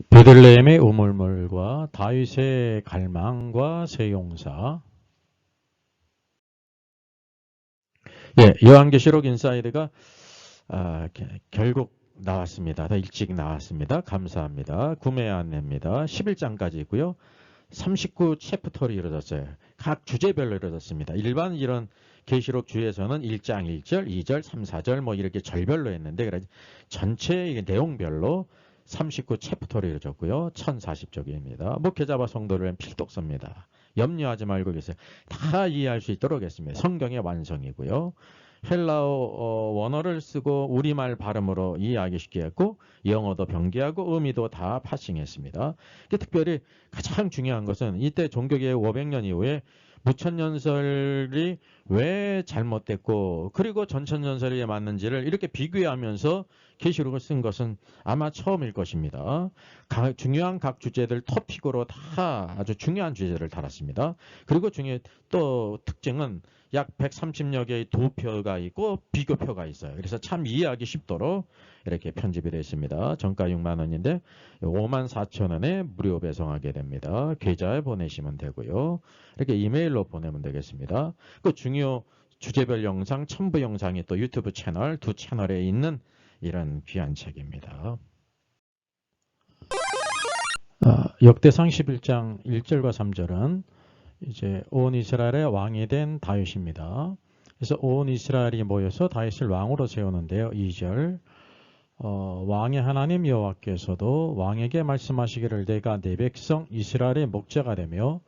베들레헴의 우물물과 다윗의 갈망과 세 용사. 예, 요한계시록 인사이드가 결국 나왔습니다. 더 일찍 나왔습니다. 감사합니다. 구매 안내입니다. 11장까지 있고요. 39 챕터로 이루어졌어요. 각 주제별로 이루어졌습니다. 일반 이런 계시록 주에서는 1장 1절, 2절, 3, 4절 뭐 이렇게 절별로 했는데 그래서 전체 내용별로 39 챕터로 이루어졌고요. 1040쪽입니다. 목회자와 성도를 필독서입니다. 염려하지 말고 계세요. 다 이해할 수 있도록 했습니다. 성경의 완성이고요. 헬라어 원어를 쓰고 우리말 발음으로 이해하기 쉽게 했고 영어도 병기하고 의미도 다 파싱했습니다. 특별히 가장 중요한 것은 이때 종교개혁 500년 이후에 무천년설이 왜 잘못됐고 그리고 전천년설이 맞는지를 이렇게 비교하면서 계시록을 쓴 것은 아마 처음일 것입니다. 중요한 각 주제들 토픽으로 다 아주 중요한 주제를 달았습니다. 그리고 중에 또 특징은 약 130여 개의 도표가 있고 비교표가 있어요. 그래서 참 이해하기 쉽도록 이렇게 편집이 되어 있습니다. 정가 6만 원인데 5만 4천 원에 무료 배송하게 됩니다. 계좌에 보내시면 되고요. 이렇게 이메일로 보내면 되겠습니다. 그 중요 주제별 영상, 첨부 영상이 또 유튜브 채널, 두 채널에 있는 이런 귀한 책입니다. 역대상 11장 1절과 3절은 이제 온 이스라엘의 왕이 된 다윗입니다. 그래서 온 이스라엘이 모여서 다윗을 왕으로 세우는데요. 2절 왕의 하나님 여호와께서도 왕에게 말씀하시기를 내가 내 백성 이스라엘의 목자가 되며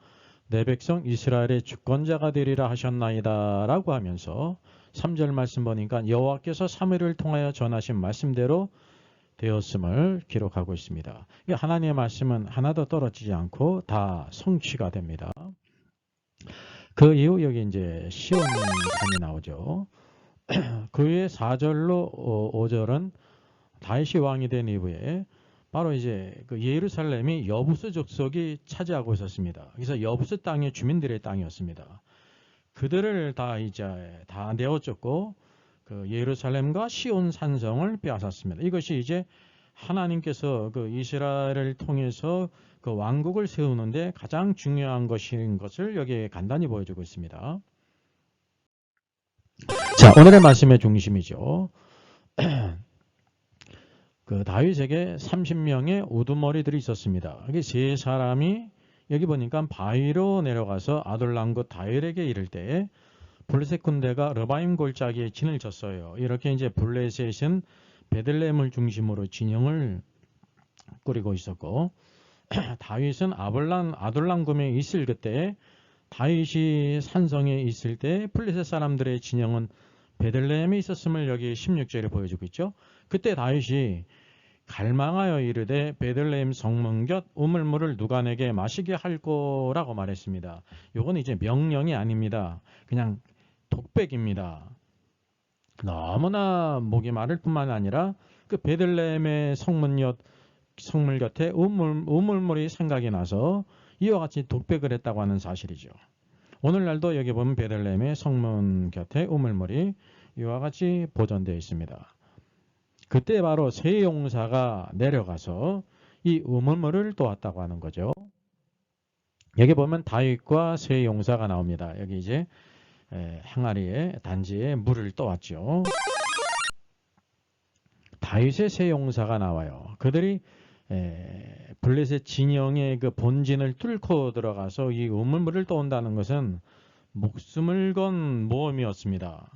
내 백성 이스라엘의 주권자가 되리라 하셨나이다 라고 하면서 3절 말씀 보니까 여호와께서 사무엘을 통하여 전하신 말씀대로 되었음을 기록하고 있습니다. 하나님의 말씀은 하나도 떨어지지 않고 다 성취가 됩니다. 그 이후 여기 이제 시온산이 나오죠. 그 후에 4절로 5절은 다윗이 왕이 된 이후에 바로 이제 그 예루살렘이 여부스 족속이 차지하고 있었습니다. 그래서 여부스 땅이 주민들의 땅이었습니다. 그들을 다 이제 다 내어쫓고 그 예루살렘과 시온 산성을 빼앗았습니다. 이것이 이제 하나님께서 그 이스라엘을 통해서 그 왕국을 세우는데 가장 중요한 것인 것을 여기에 간단히 보여주고 있습니다. 자, 오늘의 말씀의 중심이죠. 그 다윗에게 30명의 우두머리들이 있었습니다. 이게 세 사람이 여기 보니까 바위로 내려가서 아둘람과 다윗에게 이를 때 블레셋 군대가 르바임 골짜기에 진을 쳤어요. 이렇게 이제 블레셋은 베들레헴을 중심으로 진영을 꾸리고 있었고 다윗은 아둘람금에 있을 그때 다윗이 산성에 있을 때 블레셋 사람들의 진영은 베들레헴에 있었음을 여기 16절에 보여주고 있죠. 그때 다윗이 갈망하여 이르되 베들레헴 성문 곁 우물물을 누가 내게 마시게 할 거라고 말했습니다. 이건 이제 명령이 아닙니다. 그냥 독백입니다. 너무나 목이 마를 뿐만 아니라 그 베들레헴의 성물 곁에 우물물이 생각이 나서 이와 같이 독백을 했다고 하는 사실이죠. 오늘날도 여기 보면 베들레헴의 성문 곁에 우물물이 이와 같이 보존되어 있습니다. 그때 바로 세 용사가 내려가서 이 우물물을 떠왔다고 하는 거죠. 여기 보면 다윗과 세 용사가 나옵니다. 여기 이제 항아리에 단지에 물을 떠왔죠. 다윗의 세 용사가 나와요. 그들이 블레셋 진영의 그 본진을 뚫고 들어가서 이 우물물을 떠온다는 것은 목숨을 건 모험이었습니다.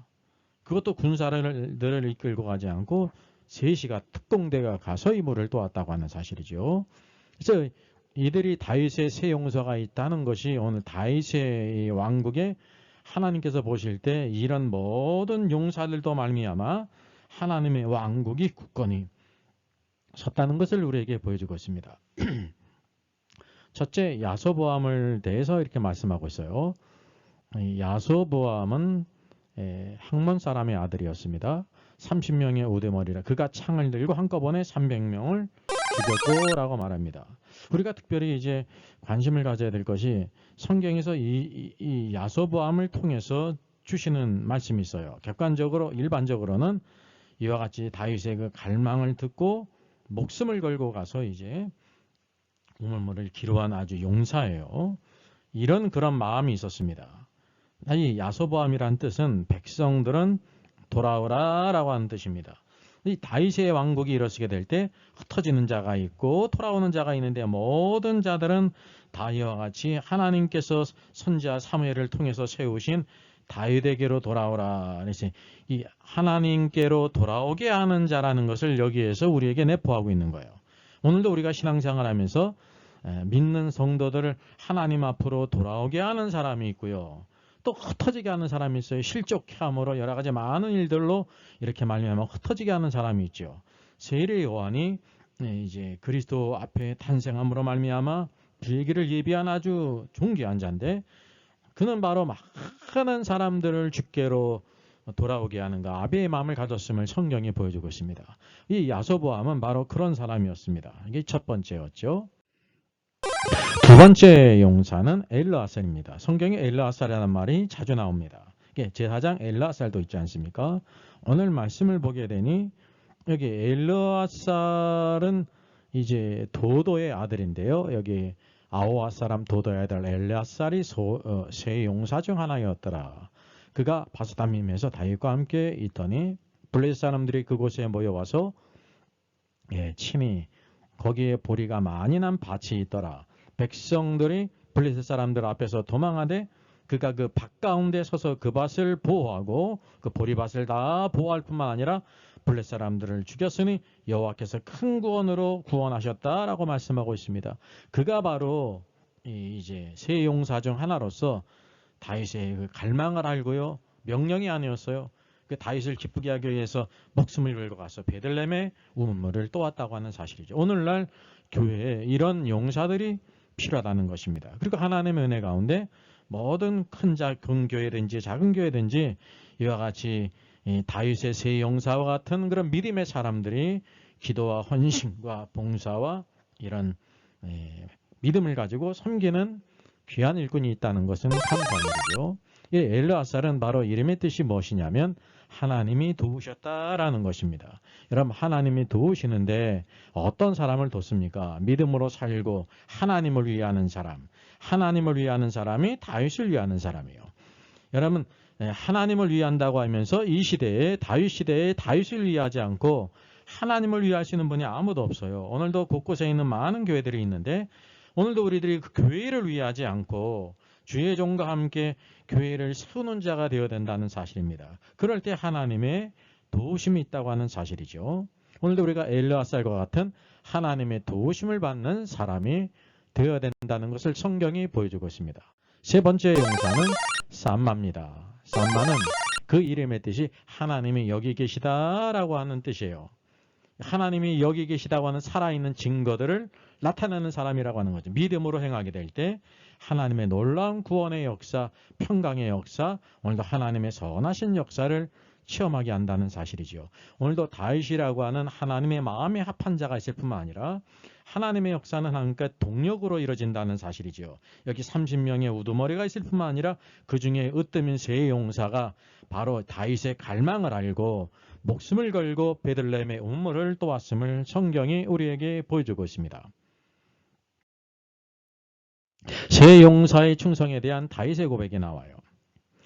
그것도 군사들을 이끌고 가지 않고 셋이가 특공대가 가서 이 물을 떠왔다고 하는 사실이죠. 그래서 이들이 다윗의 세 용사가 있다는 것이 오늘 다윗의 왕국에 하나님께서 보실 때 이런 모든 용사들도 말미암아 하나님의 왕국이 굳건히 섰다는 것을 우리에게 보여주고 있습니다. 첫째, 야소보암을 대해서 이렇게 말씀하고 있어요. 야소보암은 학몬 사람의 아들이었습니다. 30명의 우두머리라 그가 창을 들고 한꺼번에 300명을 죽였고 라고 말합니다. 우리가 특별히 이제 관심을 가져야 될 것이 성경에서 이 야소보암을 통해서 주시는 말씀이 있어요. 객관적으로 일반적으로는 이와 같이 다윗의 그 갈망을 듣고 목숨을 걸고 가서 이제 우물물을 기로한 아주 용사예요. 이런 그런 마음이 있었습니다. 이 야소보암이란 뜻은 백성들은 돌아오라라고 하는 뜻입니다. 이 다윗의 왕국이 일어서게 될 때 흩어지는 자가 있고 돌아오는 자가 있는데 모든 자들은 다윗과 같이 하나님께서 선지자 사무엘을 통해서 세우신 다윗에게로 돌아오라. 그래서 이 하나님께로 돌아오게 하는 자라는 것을 여기에서 우리에게 내포하고 있는 거예요. 오늘도 우리가 신앙생활하면서 믿는 성도들을 하나님 앞으로 돌아오게 하는 사람이 있고요. 또 흩어지게 하는 사람이 있어요. 실족함으로 여러 가지 많은 일들로 이렇게 말미암아 흩어지게 하는 사람이 있죠. 세례 요한이 이제 그리스도 앞에 탄생함으로 말미암아 불기를 예비한 아주 존귀한 자인데 그는 바로 많은 사람들을 주께로 돌아오게 하는가 아베의 마음을 가졌음을 성경이 보여주고 있습니다. 이 야소보암은 바로 그런 사람이었습니다. 이게 첫 번째였죠. 두 번째 용사는 엘르아살입니다. 성경에 엘르아살이라는 말이 자주 나옵니다. 제사장 엘르아살도 있지 않습니까? 오늘 말씀을 보게 되니 여기 엘르아살은 이제 도도의 아들인데요. 여기 아호와 사람 도도의 아들 엘르아살이 세 용사 중 하나였더라. 그가 바스다밈에서 다윗과 함께 있더니 블레셋 사람들이 그곳에 모여와서 친히 거기에 보리가 많이 난 밭이 있더라. 백성들이 블레셋 사람들 앞에서 도망하되 그가 그 밭 가운데 서서 그 밭을 보호하고 그 보리밭을 다 보호할 뿐만 아니라 블레셋 사람들을 죽였으니 여호와께서 큰 구원으로 구원하셨다라고 말씀하고 있습니다. 그가 바로 이제 세 용사 중 하나로서 다윗의 그 갈망을 알고요. 명령이 아니었어요. 그 다윗을 기쁘게 하기 위해서 목숨을 걸고 가서 베들레헴에 우물물을 떠왔다고 하는 사실이죠. 오늘날 교회에 이런 용사들이 필요하다는 것입니다. 그리고 하나님의 은혜 가운데 모든 큰 교회든지 작은 교회든지 이와 같이 다윗의 세 용사와 같은 그런 믿음의 사람들이 기도와 헌신과 봉사와 이런 믿음을 가지고 섬기는 귀한 일꾼이 있다는 것은 감사한 일이죠. 엘르아살은 바로 이름의 뜻이 무엇이냐면 하나님이 도우셨다라는 것입니다. 여러분 하나님이 도우시는데 어떤 사람을 돕습니까? 믿음으로 살고 하나님을 위하는 사람. 하나님을 위하는 사람이 다윗을 위하는 사람이에요. 여러분 하나님을 위한다고 하면서 이 시대에 다윗 시대에 다윗을 위하지 않고 하나님을 위하시는 분이 아무도 없어요. 오늘도 곳곳에 있는 많은 교회들이 있는데 오늘도 우리들이 그 교회를 위하지 않고 주의 종과 함께 교회를 세우는 자가 되어야 된다는 사실입니다. 그럴 때 하나님의 도우심이 있다고 하는 사실이죠. 오늘도 우리가 엘르아살과 같은 하나님의 도우심을 받는 사람이 되어야 된다는 것을 성경이 보여주고 있습니다. 세 번째 용사는 삼마입니다. 삼마는 그 이름의 뜻이 하나님이 여기 계시다라고 하는 뜻이에요. 하나님이 여기 계시다고 하는 살아있는 증거들을 나타내는 사람이라고 하는 거죠. 믿음으로 행하게 될 때 하나님의 놀라운 구원의 역사, 평강의 역사, 오늘도 하나님의 선하신 역사를 체험하게 한다는 사실이죠. 오늘도 다윗이라고 하는 하나님의 마음에 합한 자가 있을 뿐만 아니라 하나님의 역사는 하나님과 동력으로 이루어진다는 사실이죠. 여기 30명의 우두머리가 있을 뿐만 아니라 그 중에 으뜸인 세 용사가 바로 다윗의 갈망을 알고 목숨을 걸고 베들레헴의 우물을 떠왔음을 성경이 우리에게 보여주고 있습니다. 세 용사의 충성에 대한 다윗의 고백이 나와요.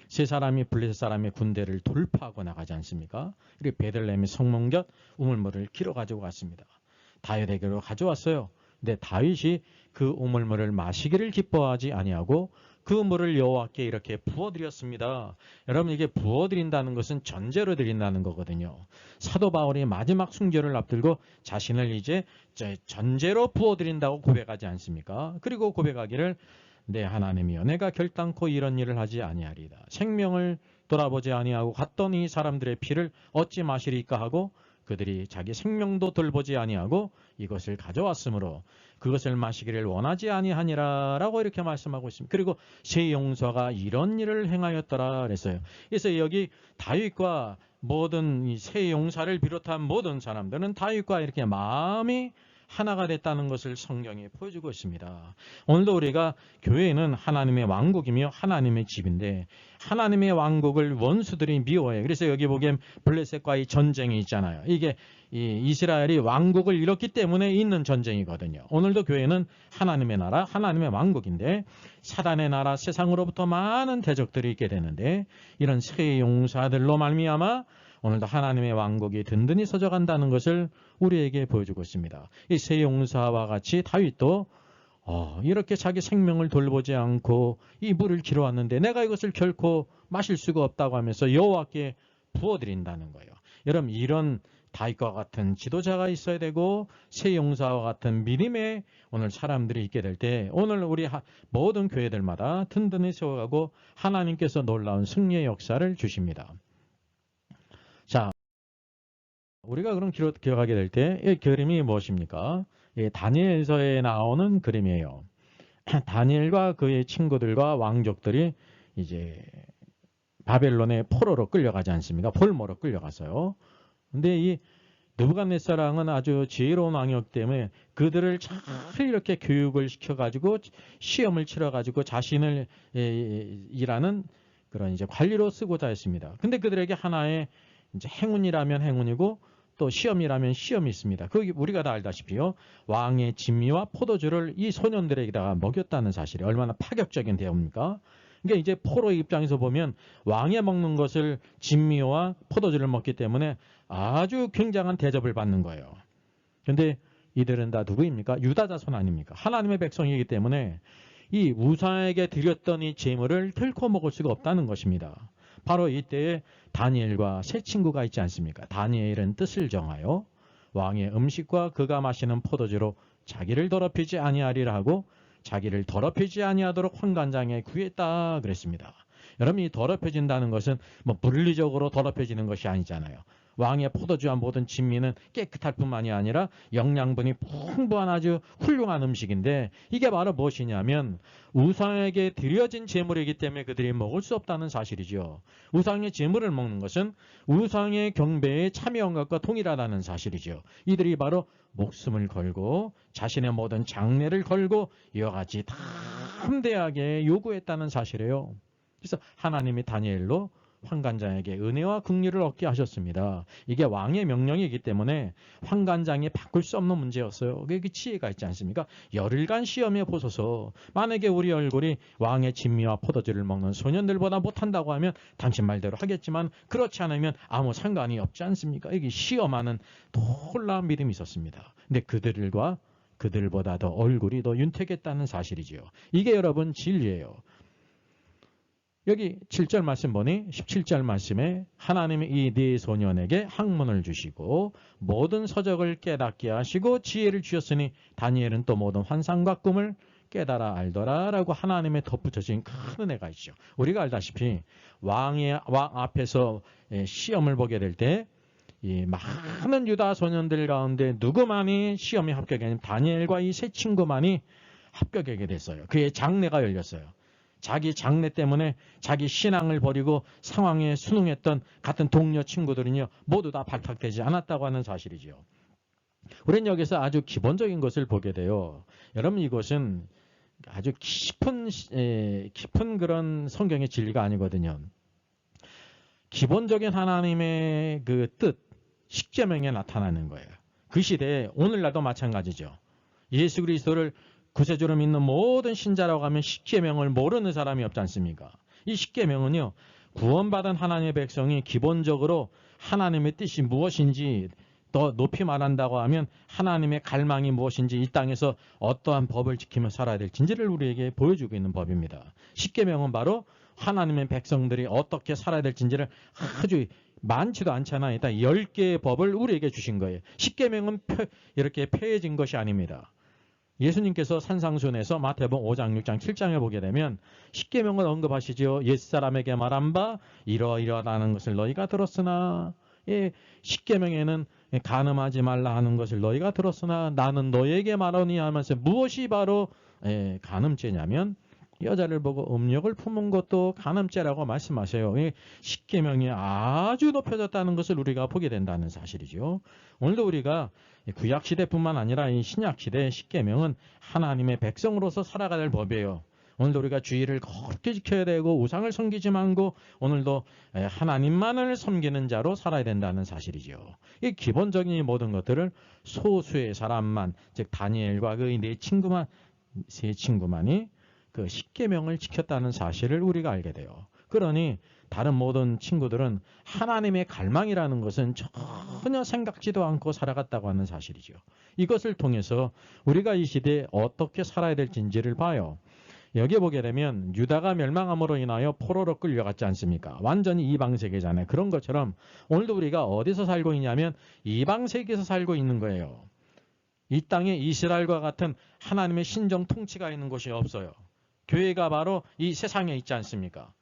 세 사람이 블레셋 사람의 군대를 돌파하고 나가지 않습니까? 그리고 베들레헴의 성문 곁 우물물을 길어 가지고 갔습니다. 다윗에게로 가져왔어요. 근데 다윗이 그 우물물을 마시기를 기뻐하지 아니하고 그 물을 여호와께 이렇게 부어드렸습니다. 여러분 이게 부어드린다는 것은 전제로 드린다는 거거든요. 사도 바울이 마지막 순교를 앞두고 자신을 이제 전제로 부어드린다고 고백하지 않습니까? 그리고 고백하기를 내 하나님이여 내가 결단코 이런 일을 하지 아니하리이다. 생명을 돌아보지 아니하고 갔던 이 사람들의 피를 어찌 마시리까 하고 그들이 자기 생명도 돌보지 아니하고 이것을 가져왔으므로 그것을 마시기를 원하지 아니하니라 라고 이렇게 말씀하고 있습니다. 그리고 세 용사가 이런 일을 행하였더라 그랬어요. 그래서 여기 다윗과 모든 이 세 용사를 비롯한 모든 사람들은 다윗과 이렇게 마음이 하나가 됐다는 것을 성경에 보여주고 있습니다. 오늘도 우리가 교회는 하나님의 왕국이며 하나님의 집인데 하나님의 왕국을 원수들이 미워해요. 그래서 여기 보기엔 블레셋과의 전쟁이 있잖아요. 이게 이스라엘이 왕국을 잃었기 때문에 있는 전쟁이거든요. 오늘도 교회는 하나님의 나라, 하나님의 왕국인데 사단의 나라, 세상으로부터 많은 대적들이 있게 되는데 이런 새 용사들로 말미암아 오늘도 하나님의 왕국이 든든히 서져간다는 것을 우리에게 보여주고 있습니다. 이 새 용사와 같이 다윗도 이렇게 자기 생명을 돌보지 않고 이 물을 길어왔는데 내가 이것을 결코 마실 수가 없다고 하면서 여호와께 부어드린다는 거예요. 여러분 이런 다윗과 같은 지도자가 있어야 되고 새 용사와 같은 믿음의 오늘 사람들이 있게 될 때 오늘 우리 모든 교회들마다 든든히 세워가고 하나님께서 놀라운 승리의 역사를 주십니다. 자, 우리가 그럼 기억하게 될 때 이 그림이 무엇입니까? 다니엘서에 나오는 그림이에요. 다니엘과 그의 친구들과 왕족들이 이제 바벨론의 포로로 끌려가지 않습니까? 볼모로 끌려갔어요. 근데 이 느부갓네살왕은 아주 지혜로운 왕이었기 때문에 그들을 잘 이렇게 교육을 시켜가지고 시험을 치러가지고 자신을 일하는 그런 이제 관리로 쓰고자 했습니다. 근데 그들에게 하나의 이제 행운이라면 행운이고 또 시험이라면 시험이 있습니다. 그 우리가 다 알다시피요. 왕의 진미와 포도주를 이 소년들에게다가 먹였다는 사실이 얼마나 파격적인 대우입니까? 그러니까 이제 포로의 입장에서 보면 왕이 먹는 것을 진미와 포도주를 먹기 때문에 아주 굉장한 대접을 받는 거예요. 그런데 이들은 다 누구입니까? 유다 자손 아닙니까? 하나님의 백성이기 때문에 이 우상에게 드렸던 이 제물을 결코 먹을 수가 없다는 것입니다. 바로 이때에 다니엘과 세 친구가 있지 않습니까? 다니엘은 뜻을 정하여 왕의 음식과 그가 마시는 포도주로 자기를 더럽히지 아니하리라 하고 자기를 더럽히지 아니하도록 환관장에 구했다 그랬습니다. 여러분 이 더럽혀진다는 것은 뭐 물리적으로 더럽혀지는 것이 아니잖아요. 왕의 포도주와 모든 진미는 깨끗할 뿐만이 아니라 영양분이 풍부한 아주 훌륭한 음식인데 이게 바로 무엇이냐면 우상에게 드려진 제물이기 때문에 그들이 먹을 수 없다는 사실이죠. 우상의 제물을 먹는 것은 우상의 경배에 참여한 것과 동일하다는 사실이죠. 이들이 바로 목숨을 걸고 자신의 모든 장래를 걸고 이와 같이 담대하게 요구했다는 사실이에요. 그래서 하나님이 다니엘로 환관장에게 은혜와 긍휼을 얻게 하셨습니다. 이게 왕의 명령이기 때문에 환관장이 바꿀 수 없는 문제였어요. 그게 지혜가 있지 않습니까? 열흘간 시험해 보소서. 만약에 우리 얼굴이 왕의 진미와 포도주를 먹는 소년들보다 못한다고 하면 당신 말대로 하겠지만 그렇지 않으면 아무 상관이 없지 않습니까? 이게 시험하는 놀라운 믿음이 있었습니다. 근데 그들보다 더 얼굴이 더 윤택했다는 사실이지요. 이게 여러분 진리예요. 여기 7절 말씀 보니 17절 말씀에 하나님이 이 네 소년에게 학문을 주시고 모든 서적을 깨닫게 하시고 지혜를 주셨으니 다니엘은 또 모든 환상과 꿈을 깨달아 알더라 라고 하나님의 덧붙여진 큰 은혜가 있죠. 우리가 알다시피 왕 앞에서 시험을 보게 될 때 이 많은 유다 소년들 가운데 누구만이 시험에 합격했냐면 다니엘과 이 세 친구만이 합격하게 됐어요. 그의 장래가 열렸어요. 자기 장래 때문에 자기 신앙을 버리고 상황에 순응했던 같은 동료 친구들은요 모두 다 발탁되지 않았다고 하는 사실이죠. 우리는 여기서 아주 기본적인 것을 보게 돼요. 여러분 이것은 아주 깊은 그런 성경의 진리가 아니거든요. 기본적인 하나님의 그 뜻, 십계명에 나타나는 거예요. 그 시대에 오늘날도 마찬가지죠. 예수 그리스도를 구세주로 믿는 모든 신자라고 하면 십계명을 모르는 사람이 없지 않습니까? 이 십계명은요. 구원받은 하나님의 백성이 기본적으로 하나님의 뜻이 무엇인지 더 높이 말한다고 하면 하나님의 갈망이 무엇인지 이 땅에서 어떠한 법을 지키며 살아야 될지를 우리에게 보여주고 있는 법입니다. 십계명은 바로 하나님의 백성들이 어떻게 살아야 될지를 아주 많지도 않잖아요. 일단 10개의 법을 우리에게 주신 거예요. 십계명은 이렇게 폐해진 것이 아닙니다. 예수님께서 산상순에서 마태복음 5장, 6장, 7장을 보게 되면 십계명을 언급하시죠. 옛사람에게 말한 바 이러이러하다는 것을 너희가 들었으나 십계명에는 간음하지 말라 하는 것을 너희가 들었으나 나는 너희에게 말하니 하면서 무엇이 바로 간음죄냐면 여자를 보고 음욕을 품은 것도 간음죄라고 말씀하세요. 십계명이 아주 높여졌다는 것을 우리가 보게 된다는 사실이죠. 오늘도 우리가 구약 시대뿐만 아니라 이 신약 시대의 십계명은 하나님의 백성으로서 살아가야 될 법이에요. 오늘도 우리가 주의를 거룩히 지켜야 되고 우상을 섬기지 말고 오늘도 하나님만을 섬기는 자로 살아야 된다는 사실이죠. 이 기본적인 모든 것들을 소수의 사람만, 즉 다니엘과 그의 세 친구만이 그 십계명을 지켰다는 사실을 우리가 알게 돼요. 그러니 다른 모든 친구들은 하나님의 갈망이라는 것은 전혀 생각지도 않고 살아갔다고 하는 사실이죠. 이것을 통해서 우리가 이 시대에 어떻게 살아야 될지를 봐요. 여기 보게 되면 유다가 멸망함으로 인하여 포로로 끌려갔지 않습니까? 완전히 이방세계잖아요. 그런 것처럼 오늘도 우리가 어디서 살고 있냐면 이방세계에서 살고 있는 거예요. 이 땅에 이스라엘과 같은 하나님의 신정 통치가 있는 곳이 없어요. 교회가 바로 이 세상에 있지 않습니까?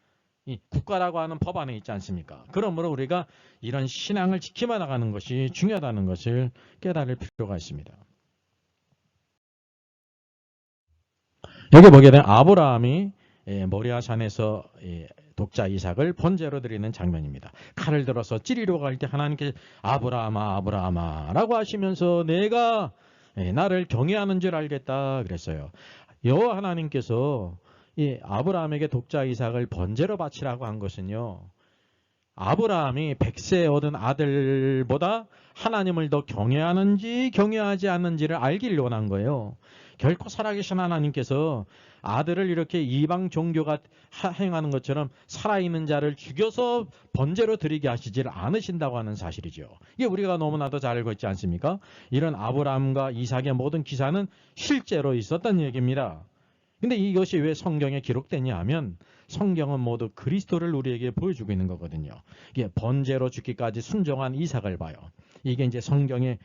이 국가라고 하는 법 안에 있지 않습니까? 그러므로 우리가 이런 신앙을 지키며 나가는 것이 중요하다는 것을 깨달을 필요가 있습니다. 여기 보게 되면 아브라함이 모리아산에서 독자 이삭을 번제로 드리는 장면입니다. 칼을 들어서 찌리러 갈 때 하나님께 아브라함아 아브라함아 라고 하시면서 내가 나를 경외하는 줄 알겠다 그랬어요. 여호와 하나님께서 이 아브라함에게 독자 이삭을 번제로 바치라고 한 것은요. 아브라함이 100세 얻은 아들보다 하나님을 더 경외하는지 경외하지 않는지를 알길 원한 거예요. 결코 살아계신 하나님께서 아들을 이렇게 이방 종교가 행하는 것처럼 살아있는 자를 죽여서 번제로 드리게 하시질 않으신다고 하는 사실이죠. 이게 우리가 너무나도 잘 알고 있지 않습니까? 이런 아브라함과 이삭의 모든 기사는 실제로 있었던 얘기입니다. 근데 이것이 왜 성경에 기록되냐 하면 성경은 모두 그리스도를 우리에게 보여주고 있는 거거든요. 이게 번제로 죽기까지 순종한 이삭을 봐요. 이게 이제 성경의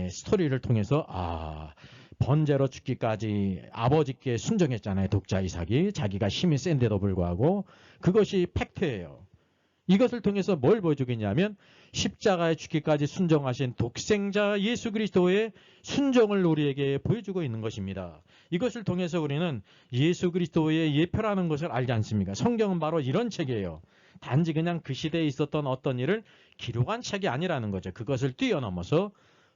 스토리를 통해서 번제로 죽기까지 아버지께 순종했잖아요. 독자 이삭이 자기가 힘이 센데도 불구하고 그것이 팩트예요. 이것을 통해서 뭘 보여주고 있냐면 십자가에 죽기까지 순종하신 독생자 예수 그리스도의 순종을 우리에게 보여주고 있는 것입니다. 이것을 통해서 우리는 예수 그리스도의 예표라는 것을 알지 않습니까? 성경은 바로 이런 책이에요. 단지 그냥 그 시대에 있었던 어떤 일을 기록한 책이 아니라는 거죠. 그것을 뛰어넘어서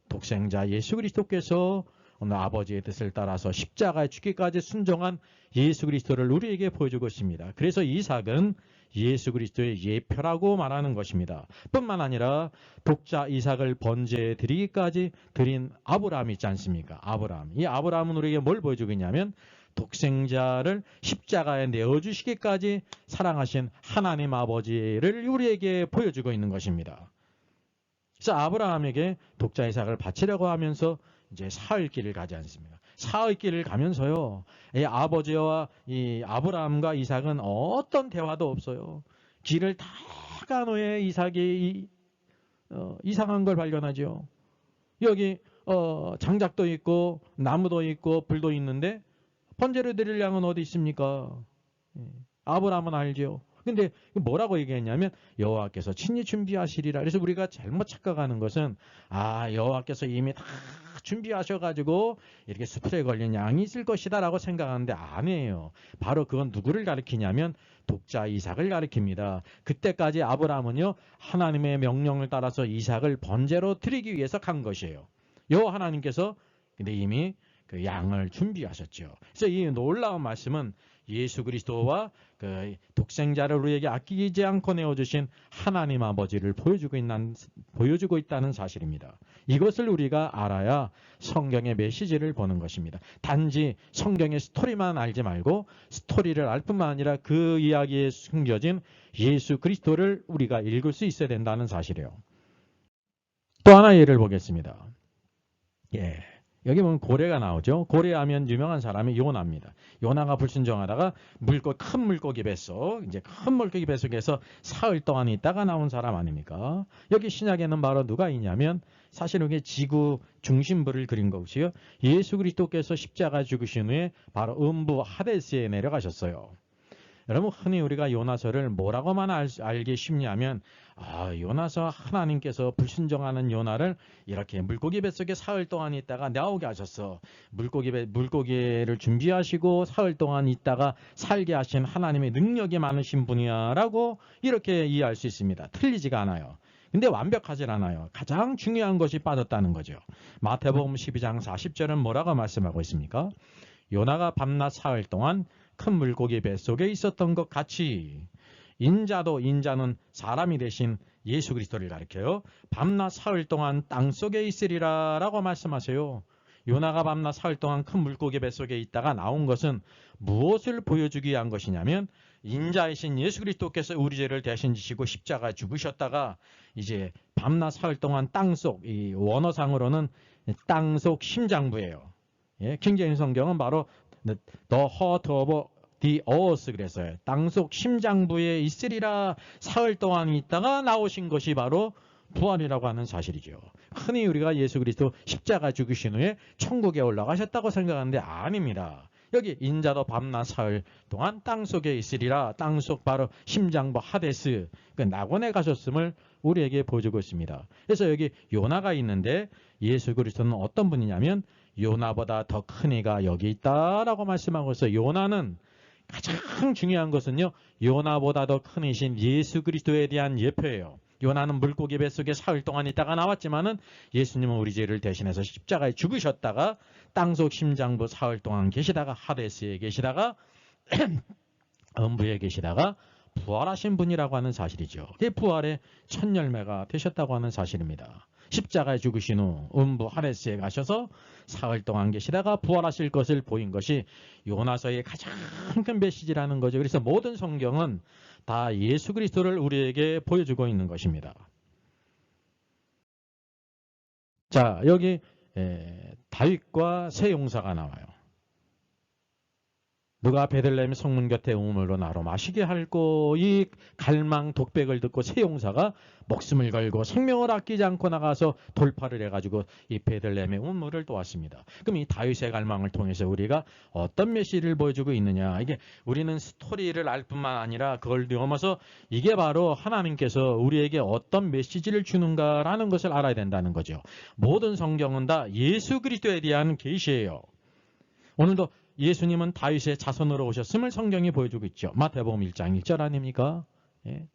독생자 예수 그리스도께서 오늘 아버지의 뜻을 따라서 십자가에 죽기까지 순종한 예수 그리스도를 우리에게 보여주고 있습니다. 그래서 이삭은 예수 그리스도의 예표라고 말하는 것입니다. 뿐만 아니라 독자 이삭을 번제에 드리기까지 드린 아브라함이 있지 않습니까? 아브라함. 이 아브라함은 우리에게 뭘 보여주고 있냐면 독생자를 십자가에 내어주시기까지 사랑하신 하나님 아버지를 우리에게 보여주고 있는 것입니다. 그래서 아브라함에게 독자 이삭을 바치려고 하면서 이제 사흘 길을 가지 않습니까? 사흘 길을 가면서요, 이 아버지와 이 아브라함과 이삭은 어떤 대화도 없어요. 길을 다 간 후에 이삭이 이상한 걸 발견하죠. 여기 장작도 있고 나무도 있고 불도 있는데 번제를 드릴 양은 어디 있습니까? 아브라함은 알죠. 근데 뭐라고 얘기했냐면 여호와께서 친히 준비하시리라. 그래서 우리가 잘못 착각하는 것은 여호와께서 이미 다 준비하셔가지고 이렇게 수풀에 걸린 양이 있을 것이다 라고 생각하는데 아니에요. 바로 그건 누구를 가리키냐면 독자 이삭을 가리킵니다. 그때까지 아브라함은요 하나님의 명령을 따라서 이삭을 번제로 드리기 위해서 간 것이에요. 여호와 하나님께서 근데 이미 그 양을 준비하셨죠. 그래서 이 놀라운 말씀은 예수 그리스도와 그 독생자를 우리에게 아끼지 않고 내어주신 하나님 아버지를 보여주고 있다는 사실입니다. 이것을 우리가 알아야 성경의 메시지를 보는 것입니다. 단지 성경의 스토리만 알지 말고 스토리를 알 뿐만 아니라 그 이야기에 숨겨진 예수 그리스도를 우리가 읽을 수 있어야 된다는 사실이에요. 또 하나 예를 보겠습니다. 여기 보면 고래가 나오죠. 고래하면 유명한 사람이 요나입니다. 요나가 불순종하다가 큰 물고기 뱃속, 이제 큰 물고기 뱃속에서 사흘 동안 있다가 나온 사람 아닙니까? 여기 신약에는 바로 누가 있냐면 사실 이게 지구 중심부를 그린 것이요. 예수 그리스도께서 십자가 죽으신 후에 바로 음부 하데스에 내려가셨어요. 여러분 흔히 우리가 요나서를 뭐라고만 알기 쉽냐면 요나서 하나님께서 불순종하는 요나를 이렇게 물고기 뱃속에 사흘 동안 있다가 나오게 하셨어. 물고기를 준비하시고 사흘 동안 있다가 살게 하신 하나님의 능력이 많으신 분이야 라고 이렇게 이해할 수 있습니다. 틀리지가 않아요. 근데 완벽하진 않아요. 가장 중요한 것이 빠졌다는 거죠. 마태복음 12장 40절은 뭐라고 말씀하고 있습니까? 요나가 밤낮 사흘 동안 큰 물고기 뱃속에 있었던 것 같이 인자는 사람이 되신 예수 그리스도를 가리켜요. 밤낮 사흘 동안 땅속에 있으리라 라고 말씀하세요. 요나가 밤낮 사흘 동안 큰 물고기 뱃속에 있다가 나온 것은 무엇을 보여주기 위한 것이냐면 인자이신 예수 그리스도께서 우리 죄를 대신 지시고 십자가에 죽으셨다가 이제 밤낮 사흘 동안 땅속, 이 원어상으로는 땅속 심장부예요. 예, 킹제임스 성경은 바로 The heart of the earth 그랬어요. 땅속 심장부에 있으리라 사흘 동안 있다가 나오신 것이 바로 부활이라고 하는 사실이죠. 흔히 우리가 예수 그리스도 십자가 죽으신 후에 천국에 올라가셨다고 생각하는데 아닙니다. 여기 인자도 밤낮 사흘 동안 땅속에 있으리라. 땅속 바로 심장부 하데스, 그 낙원에 가셨음을 우리에게 보여주고 있습니다. 그래서 여기 요나가 있는데 예수 그리스도는 어떤 분이냐면 요나보다 더 큰 이가 여기 있다라고 말씀하고 있어요. 요나는 가장 중요한 것은요, 요나보다 더 큰 이신 예수 그리스도에 대한 예표예요. 요나는 물고기 뱃속에 사흘 동안 있다가 나왔지만은 예수님은 우리 죄를 대신해서 십자가에 죽으셨다가 땅속 심장부 사흘 동안 계시다가 하데스에 계시다가 음부에 계시다가 부활하신 분이라고 하는 사실이죠. 그게 부활의 첫 열매가 되셨다고 하는 사실입니다. 십자가에 죽으신 후 음부 하데스에 가셔서 사흘 동안 계시다가 부활하실 것을 보인 것이 요나서의 가장 큰 메시지라는 거죠. 그래서 모든 성경은 다 예수 그리스도를 우리에게 보여주고 있는 것입니다. 자, 여기 다윗과 세 용사가 나와요. 누가 베들레헴 성문 곁에 우물로 나로 마시게 할꼬. 이 갈망 독백을 듣고 세 용사가 목숨을 걸고 생명을 아끼지 않고 나가서 돌파를 해가지고 이 베들레헴의 우물을 도왔습니다. 그럼 이 다윗의 갈망을 통해서 우리가 어떤 메시지를 보여주고 있느냐. 이게 우리는 스토리를 알 뿐만 아니라 그걸 넘어서 이게 바로 하나님께서 우리에게 어떤 메시지를 주는가라는 것을 알아야 된다는 거죠. 모든 성경은 다 예수 그리스도에 대한 계시예요. 오늘도 예수님은 다윗의 자손으로 오셨음을 성경이 보여주고 있죠. 마태복음 1장 1절 아닙니까? 예.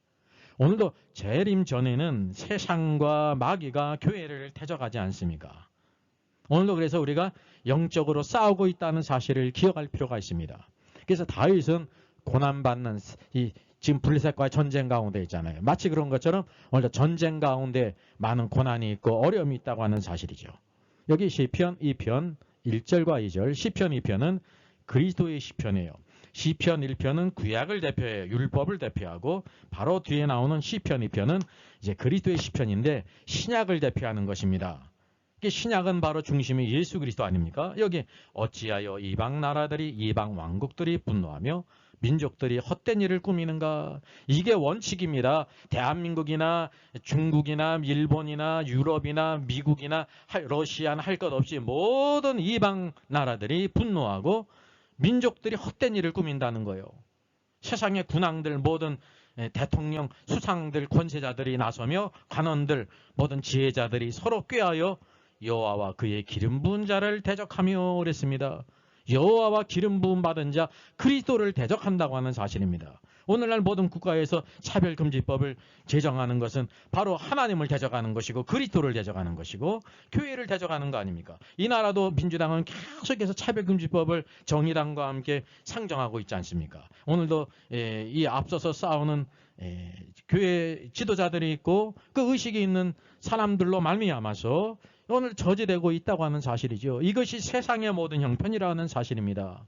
오늘도 재림 전에는 세상과 마귀가 교회를 대적하지 않습니까? 오늘도 그래서 우리가 영적으로 싸우고 있다는 사실을 기억할 필요가 있습니다. 그래서 다윗은 고난받는 지금 블레셋과의 전쟁 가운데 있잖아요. 마치 그런 것처럼 오늘도 전쟁 가운데 많은 고난이 있고 어려움이 있다고 하는 사실이죠. 여기 시편 2편 1절과 2절, 시편 2편은 그리스도의 시편이에요. 시편 1편은 구약을 대표해요. 율법을 대표하고 바로 뒤에 나오는 시편 2편은 이제 그리스도의 시편인데 신약을 대표하는 것입니다. 신약은 바로 중심이 예수 그리스도 아닙니까? 여기 어찌하여 이방 나라들이 이방 왕국들이 분노하며 민족들이 헛된 일을 꾸미는가? 이게 원칙입니다. 대한민국이나 중국이나 일본이나 유럽이나 미국이나 러시아나 할 것 없이 모든 이방 나라들이 분노하고 민족들이 헛된 일을 꾸민다는 거예요. 세상의 군왕들 모든 대통령 수상들 권세자들이 나서며 관원들 모든 지혜자들이 서로 꾀하여 여호와와 그의 기름 부은 자를 대적하며 그랬습니다. 여호와와 기름 부음 받은 자 그리스도를 대적한다고 하는 사실입니다. 오늘날 모든 국가에서 차별금지법을 제정하는 것은 바로 하나님을 대적하는 것이고 그리스도를 대적하는 것이고 교회를 대적하는 거 아닙니까? 이 나라도 민주당은 계속해서 차별금지법을 정의당과 함께 상정하고 있지 않습니까? 오늘도 이 앞서서 싸우는 교회 지도자들이 있고 그 의식이 있는 사람들로 말미암아서 오늘 저지되고 있다고 하는 사실이죠. 이것이 세상의 모든 형편이라는 사실입니다.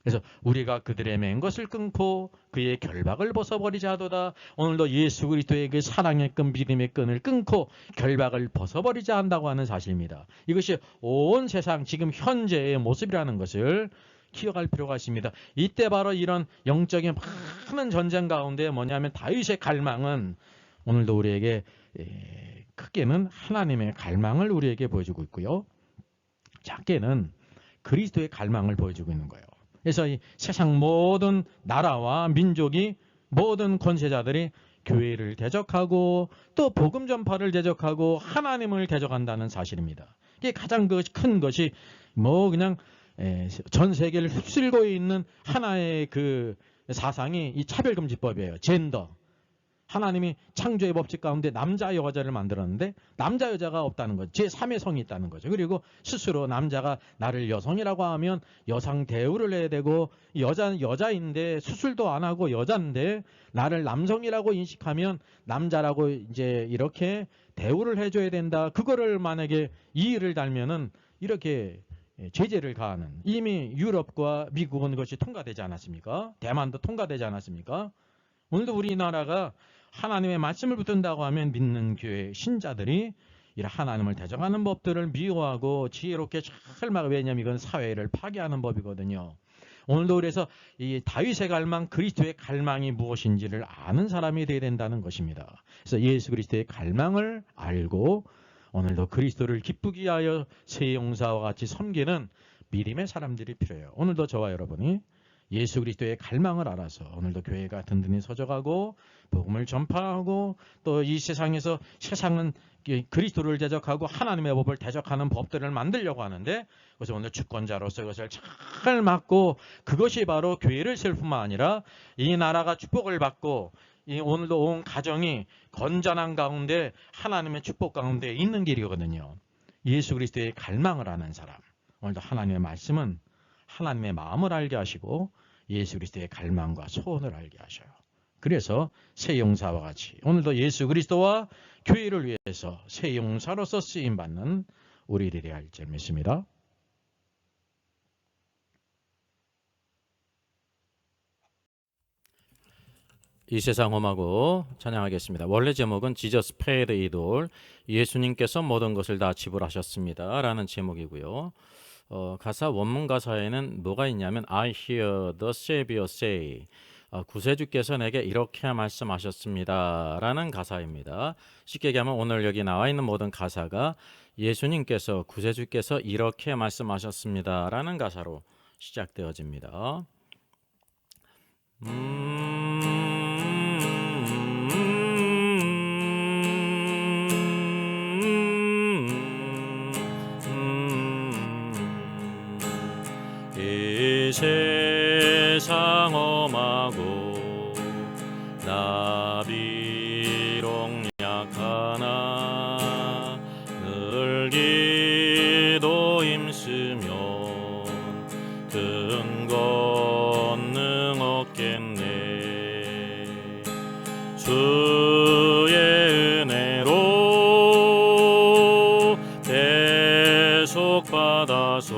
그래서 우리가 그들의 맨 것을 끊고 그의 결박을 벗어버리자 하도다. 오늘도 예수 그리스도의 그 사랑의 끈, 믿음의 끈을 끊고 결박을 벗어버리자 한다고 하는 사실입니다. 이것이 온 세상 지금 현재의 모습이라는 것을 기억할 필요가 있습니다. 이때 바로 이런 영적인 많은 전쟁 가운데 뭐냐면 다윗의 갈망은 오늘도 우리에게 크게는 하나님의 갈망을 우리에게 보여주고 있고요. 작게는 그리스도의 갈망을 보여주고 있는 거예요. 그래서 이 세상 모든 나라와 민족이 모든 권세자들이 교회를 대적하고 또 복음 전파를 대적하고 하나님을 대적한다는 사실입니다. 이게 가장 큰 것이 뭐 그냥 전 세계를 휩쓸고 있는 하나의 그 사상이 이 차별금지법이에요. 젠더. 하나님이 창조의 법칙 가운데 남자 여자를 만들었는데 남자 여자가 없다는 거죠. 제3의 성이 있다는 거죠. 그리고 스스로 남자가 나를 여성이라고 하면 여성 대우를 해야 되고, 여자는 여자인데 수술도 안 하고 여자인데 나를 남성이라고 인식하면 남자라고 이제 이렇게 대우를 해줘야 된다. 그거를 만약에 이 일을 달면은 이렇게 제재를 가하는, 이미 유럽과 미국은 그것이 통과되지 않았습니까? 대만도 통과되지 않았습니까? 오늘도 우리나라가 하나님의 말씀을 붙든다고 하면 믿는 교회 신자들이 이런 하나님을 대적하는 법들을 미워하고 지혜롭게 잘 막, 왜냐하면 이건 사회를 파괴하는 법이거든요. 오늘도 그래서 이 다윗의 갈망, 그리스도의 갈망이 무엇인지를 아는 사람이 되어야 된다는 것입니다. 그래서 예수 그리스도의 갈망을 알고 오늘도 그리스도를 기쁘게 하여 새 용사와 같이 섬기는 믿음의 사람들이 필요해요. 오늘도 저와 여러분이 예수 그리스도의 갈망을 알아서 오늘도 교회가 든든히 서져가고 복음을 전파하고 또 이 세상에서, 세상은 그리스도를 대적하고 하나님의 법을 대적하는 법들을 만들려고 하는데, 그래서 오늘 주권자로서 이것을 잘 막고, 그것이 바로 교회를 세울 뿐만 아니라 이 나라가 축복을 받고 이 오늘도 온 가정이 건전한 가운데 하나님의 축복 가운데 있는 길이거든요. 예수 그리스도의 갈망을 아는 사람, 오늘도 하나님의 말씀은 하나님의 마음을 알게 하시고 예수 그리스도의 갈망과 소원을 알게 하셔요. 그래서 새 용사와 같이 오늘도 예수 그리스도와 교회를 위해서 새 용사로서 쓰임받는 우리들이 할 줄 믿습니다. 이 세상 험하고 찬양하겠습니다. 원래 제목은 Jesus paid it all, 예수님께서 모든 것을 다 지불하셨습니다 라는 제목이고요. 가사 원문 가사에는 뭐가 있냐면 I hear the Savior say, 구세주께서 내게 이렇게 말씀하셨습니다 라는 가사입니다. 쉽게 얘기하면 오늘 여기 나와 있는 모든 가사가 예수님께서, 구세주께서 이렇게 말씀하셨습니다 라는 가사로 시작되어집니다. 이 세상 험하고 나 비록 약하나 늘 기도 힘쓰면 큰 권능 얻겠네. 주의 은혜로 대속받아서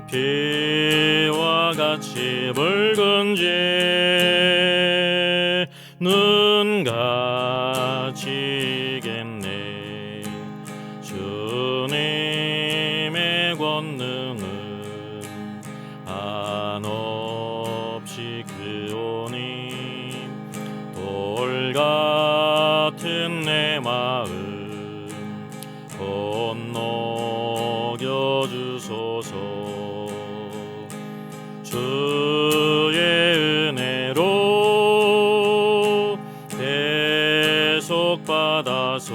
피와 같이 붉은 죄는 가지겠네. 주님의 권능은 한없이 크오니 돌 같은 내 마음 건너겨 주소서. 주의 은혜로 대속받아서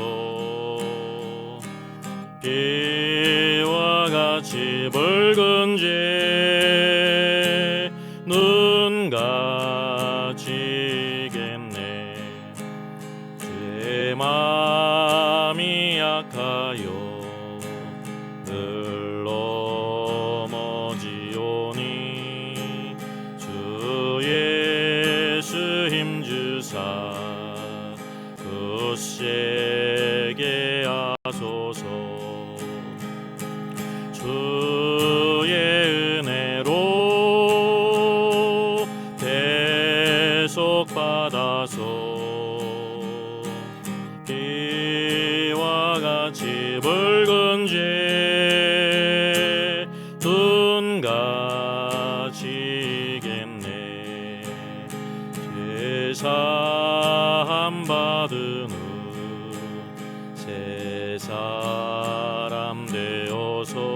피와 같이 붉은 죄는 가지겠네. 제 마음이 약하여 늘 넘어지오니 주 예수 힘주사 굳세게 하소서. 주의 은혜로 대속받아서 피와 같이 붉은 죄는 가지겠네. 제사함 받은 후 새 사람 되어서